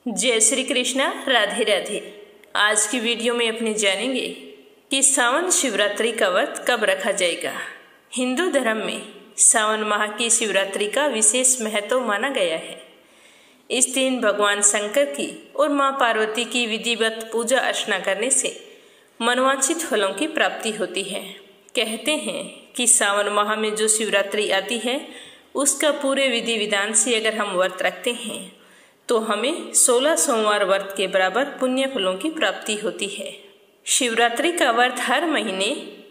जय श्री कृष्णा, राधे राधे। आज की वीडियो में अपने जानेंगे कि सावन शिवरात्रि का व्रत कब रखा जाएगा। हिंदू धर्म में सावन माह की शिवरात्रि का विशेष महत्व माना गया है। इस दिन भगवान शंकर की और मां पार्वती की विधिवत पूजा अर्चना करने से मनोवांछित फलों की प्राप्ति होती है। कहते हैं कि सावन माह में जो शिवरात्रि आती है उसका पूरे विधि विधान से अगर हम व्रत रखते हैं तो हमें 16 सोमवार व्रत के बराबर पुण्य फलों की प्राप्ति होती है। शिवरात्रि का व्रत हर महीने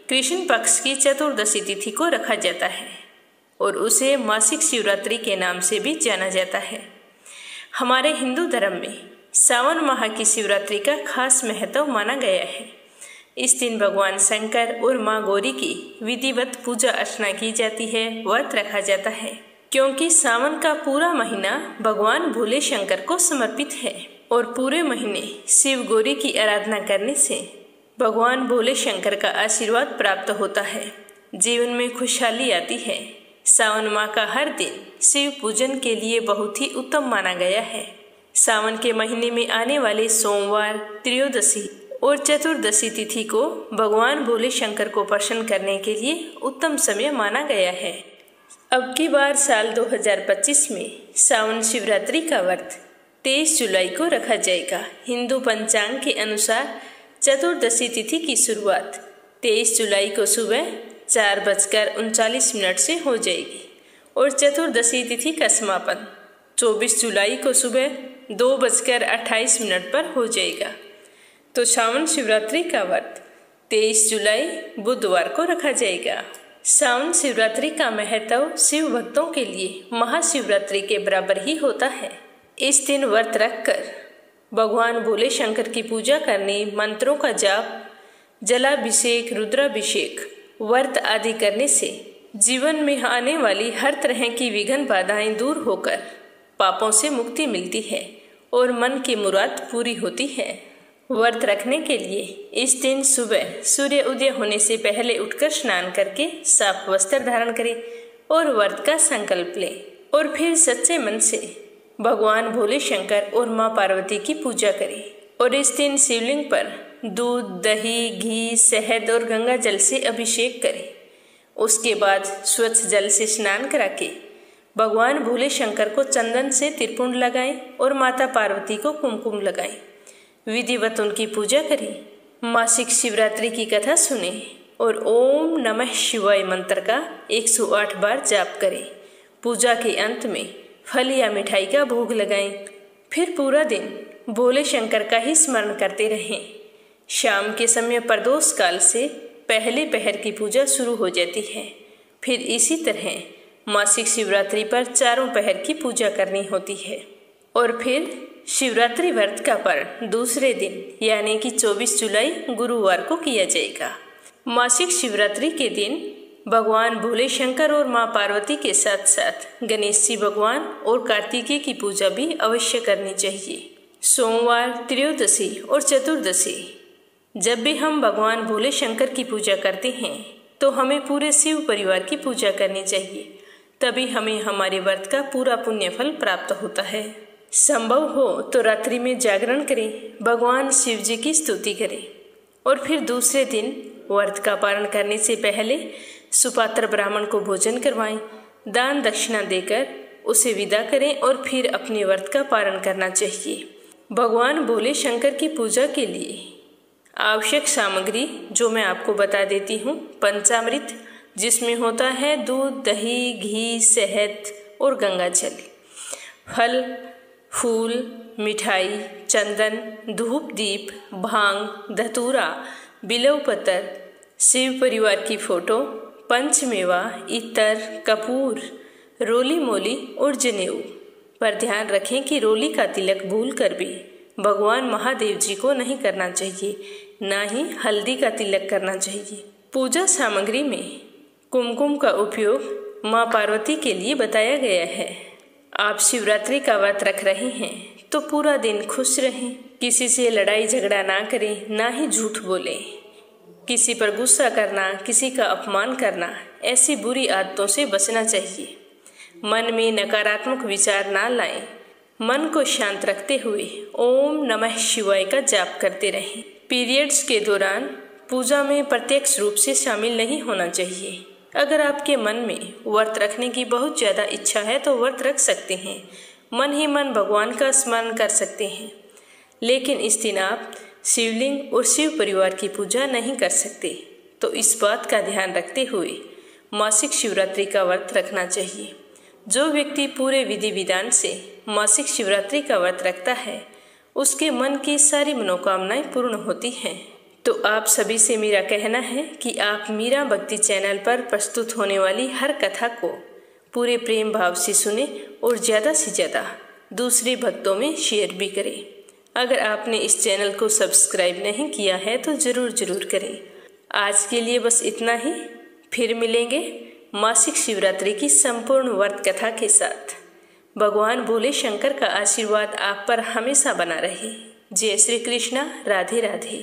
कृष्ण पक्ष की चतुर्दशी तिथि को रखा जाता है और उसे मासिक शिवरात्रि के नाम से भी जाना जाता है। हमारे हिंदू धर्म में सावन माह की शिवरात्रि का खास महत्व माना गया है। इस दिन भगवान शंकर और मां गौरी की विधिवत पूजा अर्चना की जाती है, व्रत रखा जाता है, क्योंकि सावन का पूरा महीना भगवान भोले शंकर को समर्पित है और पूरे महीने शिव गौरी की आराधना करने से भगवान भोले शंकर का आशीर्वाद प्राप्त होता है, जीवन में खुशहाली आती है। सावन माह का हर दिन शिव पूजन के लिए बहुत ही उत्तम माना गया है। सावन के महीने में आने वाले सोमवार, त्रयोदशी और चतुर्दशी तिथि को भगवान भोले शंकर को प्रसन्न करने के लिए उत्तम समय माना गया है। अब की बार साल 2025 में सावन शिवरात्रि का व्रत 23 जुलाई को रखा जाएगा। हिंदू पंचांग के अनुसार चतुर्दशी तिथि की शुरुआत 23 जुलाई को सुबह 4:39 से हो जाएगी और चतुर्दशी तिथि का समापन 24 जुलाई को सुबह 2:28 पर हो जाएगा। तो सावन शिवरात्रि का व्रत 23 जुलाई बुधवार को रखा जाएगा। सावन शिवरात्रि का महत्व शिव भक्तों के लिए महाशिवरात्रि के बराबर ही होता है। इस दिन व्रत रखकर भगवान भोले शंकर की पूजा करने, मंत्रों का जाप, जलाभिषेक, रुद्राभिषेक, व्रत आदि करने से जीवन में आने वाली हर तरह की विघ्न बाधाएं दूर होकर पापों से मुक्ति मिलती है और मन की मुराद पूरी होती है। व्रत रखने के लिए इस दिन सुबह सूर्य उदय होने से पहले उठकर स्नान करके साफ वस्त्र धारण करें और व्रत का संकल्प लें और फिर सच्चे मन से भगवान भोले शंकर और मां पार्वती की पूजा करें। और इस दिन शिवलिंग पर दूध, दही, घी, शहद और गंगा जल से अभिषेक करें। उसके बाद स्वच्छ जल से स्नान करा के भगवान भोले शंकर को चंदन से त्रिपुंड लगाएं और माता पार्वती को कुमकुम लगाएं। विधिवत उनकी पूजा करें। मासिक शिवरात्रि की कथा सुने और ओम नमः शिवाय मंत्र का 108 बार जाप करें। पूजा के अंत में फल या मिठाई का भोग लगाएं। फिर पूरा दिन भोले शंकर का ही स्मरण करते रहें। शाम के समय प्रदोष काल से पहले पहर की पूजा शुरू हो जाती है। फिर इसी तरह मासिक शिवरात्रि पर चारों पहर की पूजा करनी होती है और फिर शिवरात्रि व्रत का पर्व दूसरे दिन यानी कि 24 जुलाई गुरुवार को किया जाएगा। मासिक शिवरात्रि के दिन भगवान भोले शंकर और मां पार्वती के साथ साथ गणेश जी भगवान और कार्तिकेय की पूजा भी अवश्य करनी चाहिए। सोमवार, त्रयोदशी और चतुर्दशी जब भी हम भगवान भोले शंकर की पूजा करते हैं तो हमें पूरे शिव परिवार की पूजा करनी चाहिए, तभी हमें हमारे व्रत का पूरा पुण्य फल प्राप्त होता है। संभव हो तो रात्रि में जागरण करें, भगवान शिव जी की स्तुति करें और फिर दूसरे दिन व्रत का पारण करने से पहले सुपात्र ब्राह्मण को भोजन करवाएं, दान दक्षिणा देकर उसे विदा करें और फिर अपने व्रत का पारण करना चाहिए। भगवान भोले शंकर की पूजा के लिए आवश्यक सामग्री जो मैं आपको बता देती हूँ। पंचामृत, जिसमें होता है दूध, दही, घी, शहद और गंगा जल, फल, फूल, मिठाई, चंदन, धूप दीप, भांग, धतूरा, बिल्व पत्र, शिव परिवार की फोटो, पंचमेवा, इत्र, कपूर, रोली मोली और जनेऊ। पर ध्यान रखें कि रोली का तिलक भूल कर भी भगवान महादेव जी को नहीं करना चाहिए, ना ही हल्दी का तिलक करना चाहिए। पूजा सामग्री में कुमकुम का उपयोग मां पार्वती के लिए बताया गया है। आप शिवरात्रि का व्रत रख रहे हैं तो पूरा दिन खुश रहें, किसी से लड़ाई झगड़ा ना करें, ना ही झूठ बोलें। किसी पर गुस्सा करना, किसी का अपमान करना, ऐसी बुरी आदतों से बचना चाहिए। मन में नकारात्मक विचार ना लाएं, मन को शांत रखते हुए ओम नमः शिवाय का जाप करते रहें। पीरियड्स के दौरान पूजा में प्रत्यक्ष रूप से शामिल नहीं होना चाहिए। अगर आपके मन में व्रत रखने की बहुत ज़्यादा इच्छा है तो व्रत रख सकते हैं, मन ही मन भगवान का स्मरण कर सकते हैं, लेकिन इस दिन आप शिवलिंग और शिव परिवार की पूजा नहीं कर सकते। तो इस बात का ध्यान रखते हुए मासिक शिवरात्रि का व्रत रखना चाहिए। जो व्यक्ति पूरे विधि विधान से मासिक शिवरात्रि का व्रत रखता है उसके मन की सारी मनोकामनाएं पूर्ण होती हैं। तो आप सभी से मेरा कहना है कि आप मीरा भक्ति चैनल पर प्रस्तुत होने वाली हर कथा को पूरे प्रेम भाव से सुने और ज़्यादा से ज़्यादा दूसरे भक्तों में शेयर भी करें। अगर आपने इस चैनल को सब्सक्राइब नहीं किया है तो ज़रूर करें। आज के लिए बस इतना ही, फिर मिलेंगे मासिक शिवरात्रि की संपूर्ण व्रत कथा के साथ। भगवान भोले शंकर का आशीर्वाद आप पर हमेशा बना रहे। जय श्री कृष्णा, राधे राधे।